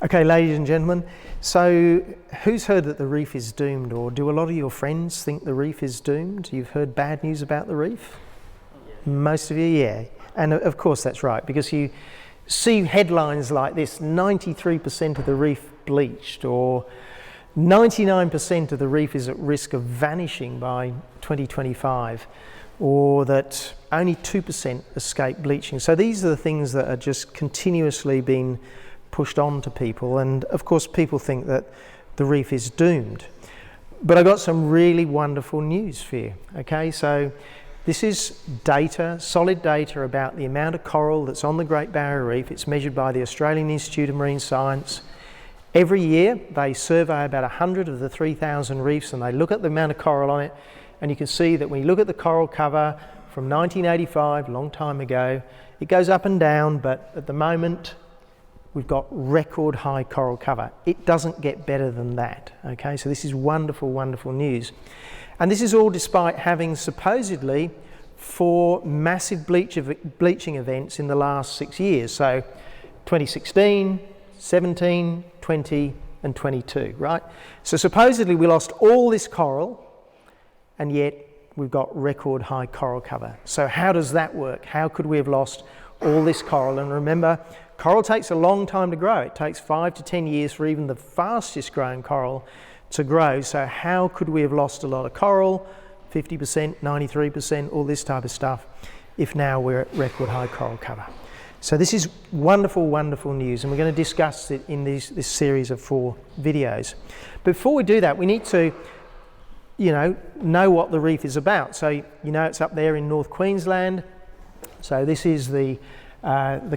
Okay, ladies and gentlemen, so who's heard that the reef is doomed, or do a lot of your friends think the reef is doomed? You've heard bad news about the reef? Yeah. Most of you, yeah. And of course that's right, because you see headlines like this, 93% of the reef bleached, or 99% of the reef is at risk of vanishing by 2025, or that only 2% escape bleaching. So these are the things that are just continuously being pushed on to people, and of course people think that the reef is doomed. But I've got some really wonderful news for you. Okay, so this is data, solid data about the amount of coral that's on the Great Barrier Reef. It's measured by the Australian Institute of Marine Science. Every year they survey about 100 of the 3,000 reefs, and they look at the amount of coral on it, and you can see that when you look at the coral cover from 1985, a long time ago, it goes up and down, but at the moment we've got record high coral cover. It doesn't get better than that. Okay, so this is wonderful, wonderful news. And this is all despite having supposedly 4 massive bleaching events in the last 6 years. So 2016, 17, 20 and 22, right? So supposedly we lost all this coral, and yet we've got record high coral cover. So how does that work? How could we have lost all this coral? And remember, coral takes a long time to grow. It takes 5 to 10 years for even the fastest growing coral to grow. So how could we have lost a lot of coral, 50%, 93%, all this type of stuff, if now we're at record high coral cover? So this is wonderful, wonderful news, and we're going to discuss it in this series of 4 videos. Before we do that, we need to know what the reef is about. So it's up there in North Queensland. So this is the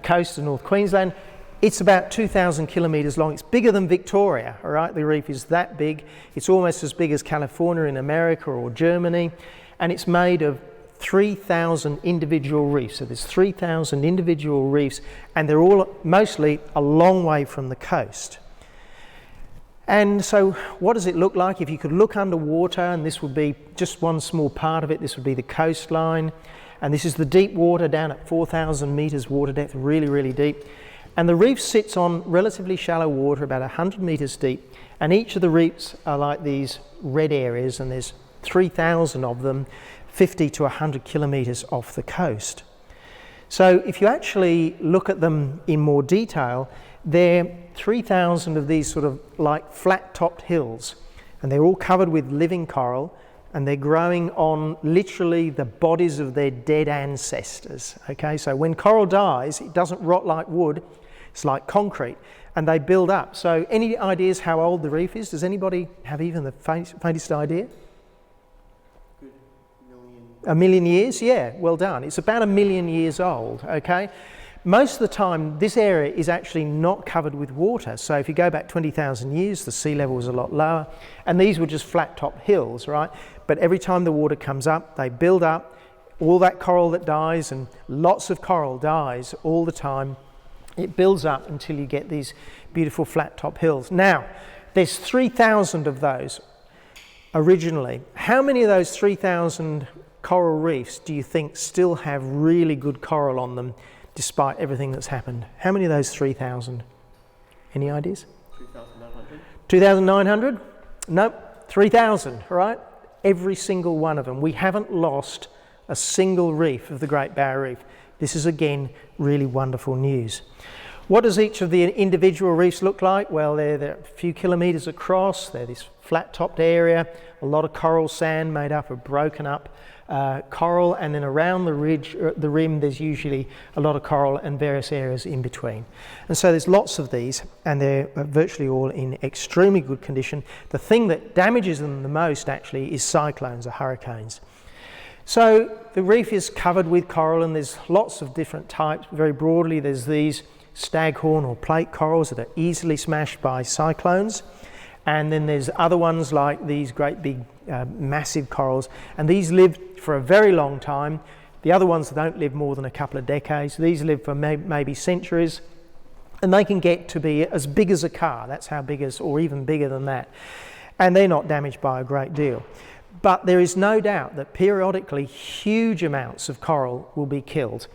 coast of North Queensland. It's about 2,000 kilometres long. It's bigger than Victoria, all right? The reef is that big. It's almost as big as California in America or Germany, and it's made of 3,000 individual reefs. So there's 3,000 individual reefs, and they're all mostly a long way from the coast. And so what does it look like if you could look underwater? And this would be just one small part of it. This would be the coastline. And this is the deep water down at 4,000 metres water depth, really, really deep. And the reef sits on relatively shallow water, about 100 metres deep. And each of the reefs are like these red areas, and there's 3,000 of them, 50 to 100 kilometres off the coast. So if you actually look at them in more detail, they're 3,000 of these sort of like flat-topped hills, and they're all covered with living coral, and they're growing on literally the bodies of their dead ancestors. Okay, so when coral dies, it doesn't rot like wood, it's like concrete, and they build up. So any ideas how old the reef is? Does anybody have even the faintest idea? Good. Million. A million years? Yeah, well done. It's about 1 million years old, okay? Most of the time, this area is actually not covered with water. So if you go back 20,000 years, the sea level was a lot lower, and these were just flat-top hills, right? But every time the water comes up, they build up. All that coral that dies, and lots of coral dies all the time, it builds up until you get these beautiful flat-top hills. Now, there's 3,000 of those originally. How many of those 3,000 coral reefs do you think still have really good coral on them, despite everything that's happened? How many of those 3,000? Any ideas? 2,900. 2,900? Nope, 3,000, right? Every single one of them. We haven't lost a single reef of the Great Barrier Reef. This is, again, really wonderful news. What does each of the individual reefs look like? Well, they're a few kilometres across. They're this flat-topped area, a lot of coral sand made up of broken up coral, and then around the ridge, the rim, there's usually a lot of coral and various areas in between. And so there's lots of these, and they're virtually all in extremely good condition. The thing that damages them the most, actually, is cyclones or hurricanes. So the reef is covered with coral, and there's lots of different types. Very broadly, there's these staghorn or plate corals that are easily smashed by cyclones. And then there's other ones like these great big massive corals, and these live for a very long time. The other ones don't live more than a couple of decades. These live for maybe centuries, and they can get to be as big as a car. That's how big, or even bigger than that. And they're not damaged by a great deal. But there is no doubt that periodically huge amounts of coral will be killed.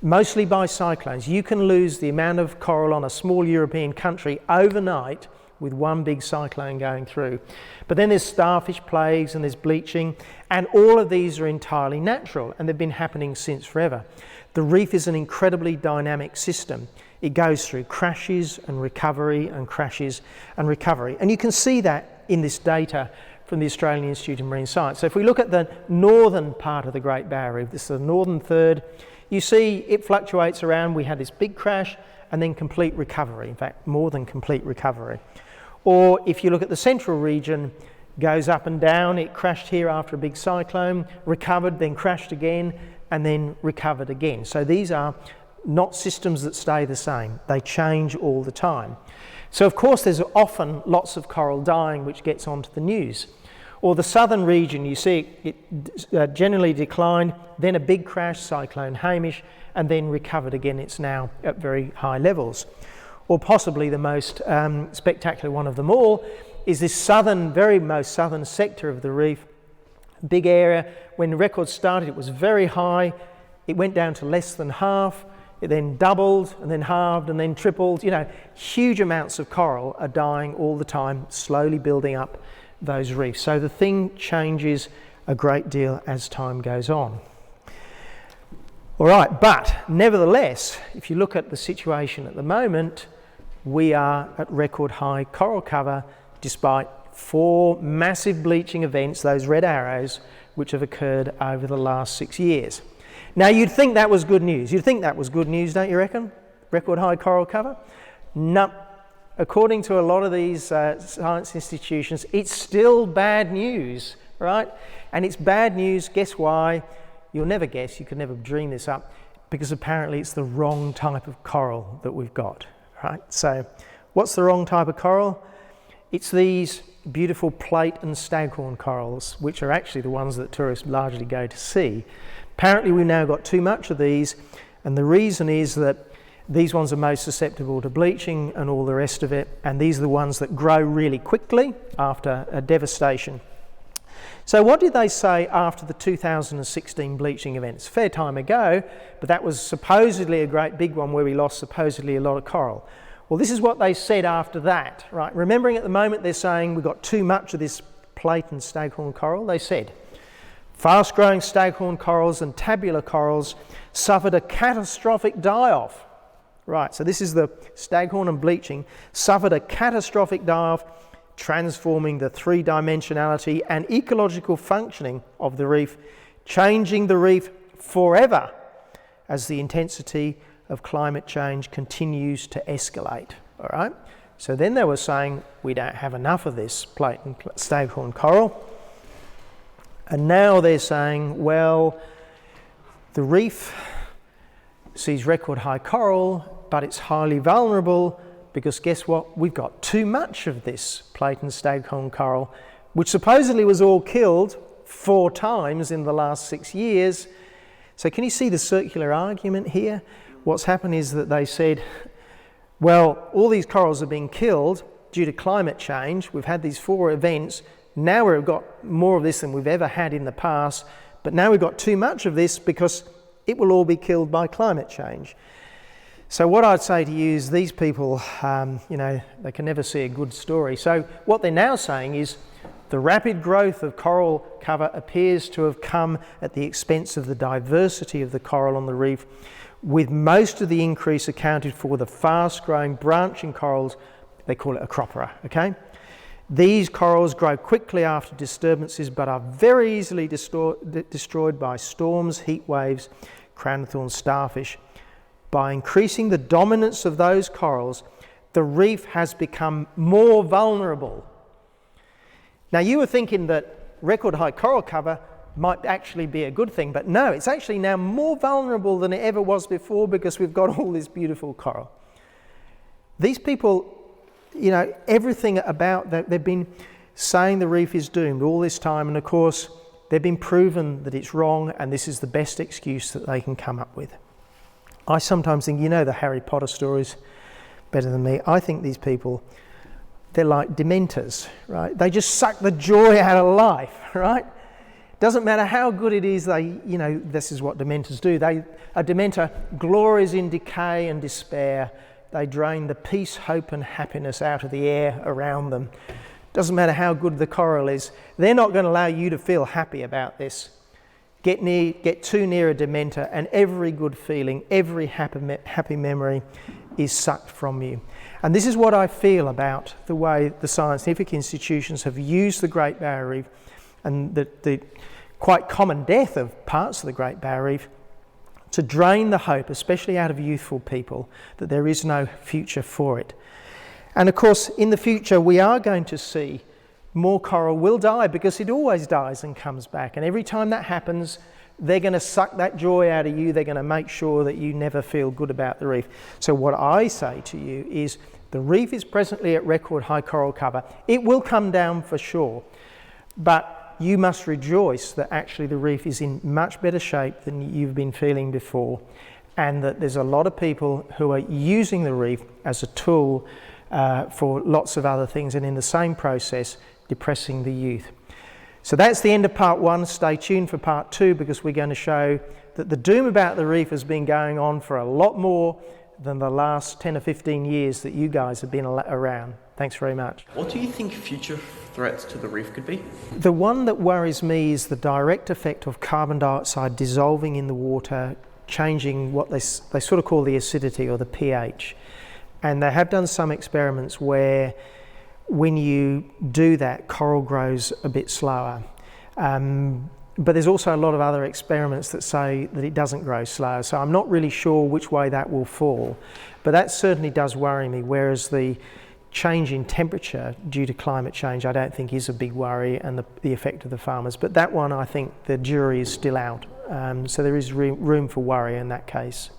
mostly by cyclones. You can lose the amount of coral on a small European country overnight with one big cyclone going through. But then there's starfish plagues and there's bleaching, and all of these are entirely natural, and they've been happening since forever. The reef is an incredibly dynamic system. It goes through crashes and recovery and crashes and recovery. And you can see that in this data from the Australian Institute of Marine Science. So if we look at the northern part of the Great Barrier Reef, this is the northern third, you see it fluctuates around. We had this big crash and then complete recovery, in fact, more than complete recovery. Or if you look at the central region, goes up and down. It crashed here after a big cyclone, recovered, then crashed again, and then recovered again. So these are not systems that stay the same. They change all the time. So of course there's often lots of coral dying, which gets onto the news. Or the southern region, you see it generally declined, then a big crash, Cyclone Hamish, and then recovered again. It's now at very high levels. Or possibly the most spectacular one of them all is this southern, very most southern sector of the reef, big area. When the records started, it was very high. It went down to less than half. It then doubled and then halved and then tripled. You know, huge amounts of coral are dying all the time, slowly building up those reefs. So the thing changes a great deal as time goes on. All right, but nevertheless, if you look at the situation at the moment, we are at record high coral cover despite 4 massive bleaching events, those red arrows, which have occurred over the last 6 years. Now, you'd think that was good news. You'd think that was good news, don't you reckon? Record high coral cover? No. According to a lot of these science institutions, it's still bad news, right? And it's bad news, guess why? You'll never guess, you could never dream this up, because apparently it's the wrong type of coral that we've got, right? So what's the wrong type of coral? It's these beautiful plate and staghorn corals, which are actually the ones that tourists largely go to see. Apparently we've now got too much of these, and the reason is that these ones are most susceptible to bleaching and all the rest of it, and these are the ones that grow really quickly after a devastation. So what did they say after the 2016 bleaching events? Fair time ago, but that was supposedly a great big one where we lost supposedly a lot of coral. Well, this is what they said after that, right? Remembering at the moment they're saying we've got too much of this plate and staghorn coral, they said, fast-growing staghorn corals and tabular corals suffered a catastrophic die-off. Right, so this is the staghorn and bleaching, suffered a catastrophic die-off, transforming the three-dimensionality and ecological functioning of the reef, changing the reef forever as the intensity of climate change continues to escalate. All right, so then they were saying we don't have enough of this plate and staghorn coral. And now they're saying, well, the reef sees record high coral, but it's highly vulnerable because guess what? We've got too much of this plate and staghorn coral, which supposedly was all killed 4 times in the last 6 years. So can you see the circular argument here? What's happened is that they said, well, all these corals are being killed due to climate change. We've had these 4 events. Now we've got more of this than we've ever had in the past, but now we've got too much of this because it will all be killed by climate change. So what I'd say to you is these people, they can never see a good story. So what they're now saying is the rapid growth of coral cover appears to have come at the expense of the diversity of the coral on the reef, with most of the increase accounted for the fast-growing branching corals. They call it acropora, okay? These corals grow quickly after disturbances but are very easily destroyed by storms, heat waves, crown thorn starfish. By increasing the dominance of those corals, the reef has become more vulnerable. Now you were thinking that record high coral cover might actually be a good thing, but no, it's actually now more vulnerable than it ever was before because we've got all this beautiful coral. These people, everything about that, they've been saying the reef is doomed all this time, and of course they've been proven that it's wrong, and this is the best excuse that they can come up with. I sometimes think, the Harry Potter stories better than me. I think these people, they're like dementors, right? They just suck the joy out of life, right? Doesn't matter how good it is, this is what dementors do. A dementor glories in decay and despair. They drain the peace, hope and happiness out of the air around them. Doesn't matter how good the coral is. They're not going to allow you to feel happy about this. Get too near a dementor and every good feeling, every happy memory is sucked from you. And this is what I feel about the way the scientific institutions have used the Great Barrier Reef and the quite common death of parts of the Great Barrier Reef to drain the hope, especially out of youthful people, that there is no future for it. And of course, in the future, we are going to see more coral will die, because it always dies and comes back. And every time that happens, they're going to suck that joy out of you. They're going to make sure that you never feel good about the reef. So what I say to you is the reef is presently at record high coral cover. It will come down for sure, but you must rejoice that actually the reef is in much better shape than you've been feeling before, and that there's a lot of people who are using the reef as a tool for lots of other things, and in the same process depressing the youth. So that's the end of part one. Stay tuned for part two, because we're going to show that the doom about the reef has been going on for a lot more than the last 10 or 15 years that you guys have been around. Thanks very much. What do you think future threats to the reef could be? The one that worries me is the direct effect of carbon dioxide dissolving in the water, changing what they sort of call the acidity or the pH. And they have done some experiments where when you do that, coral grows a bit slower. But there's also a lot of other experiments that say that it doesn't grow slower. So I'm not really sure which way that will fall. But that certainly does worry me, whereas the change in temperature due to climate change I don't think is a big worry, and the effect of the farmers. But that one, I think the jury is still out. So there is room for worry in that case.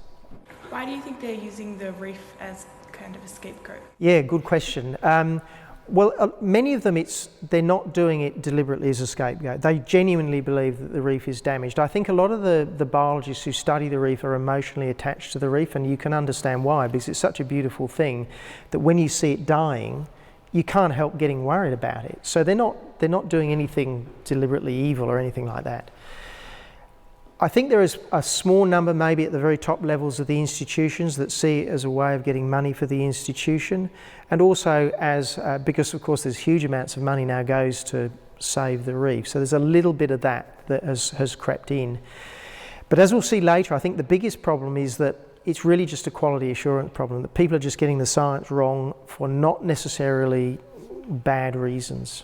Why do you think they're using the reef as kind of a scapegoat? Yeah, good question. Many of them, they're not doing it deliberately as a scapegoat. They genuinely believe that the reef is damaged. I think a lot of the biologists who study the reef are emotionally attached to the reef, and you can understand why, because it's such a beautiful thing that when you see it dying, you can't help getting worried about it. So they're not doing anything deliberately evil or anything like that. I think there is a small number, maybe at the very top levels of the institutions, that see it as a way of getting money for the institution, and also as because of course there's huge amounts of money now goes to save the reef. So there's a little bit of that has crept in. But as we'll see later, I think the biggest problem is that it's really just a quality assurance problem, that people are just getting the science wrong for not necessarily bad reasons.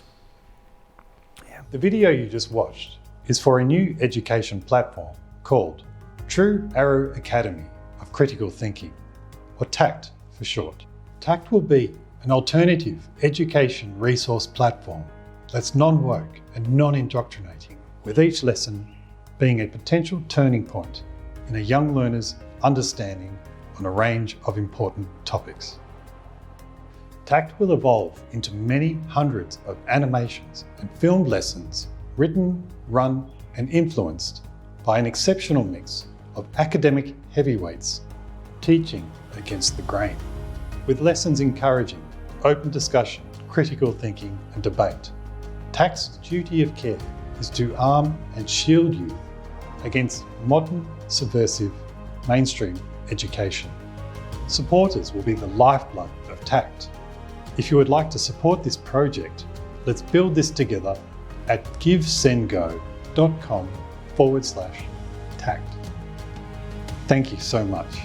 Yeah. The video you just watched is for a new education platform called True Arrow Academy of Critical Thinking, or TACT for short. TACT will be an alternative education resource platform that's non-woke and non-indoctrinating, with each lesson being a potential turning point in a young learner's understanding on a range of important topics. TACT will evolve into many hundreds of animations and filmed lessons written, run and influenced by an exceptional mix of academic heavyweights teaching against the grain, with lessons encouraging open discussion, critical thinking and debate. TACT's duty of care is to arm and shield youth against modern, subversive, mainstream education. Supporters will be the lifeblood of TACT. If you would like to support this project, let's build this together at givesendgo.com/TACT. Thank you so much.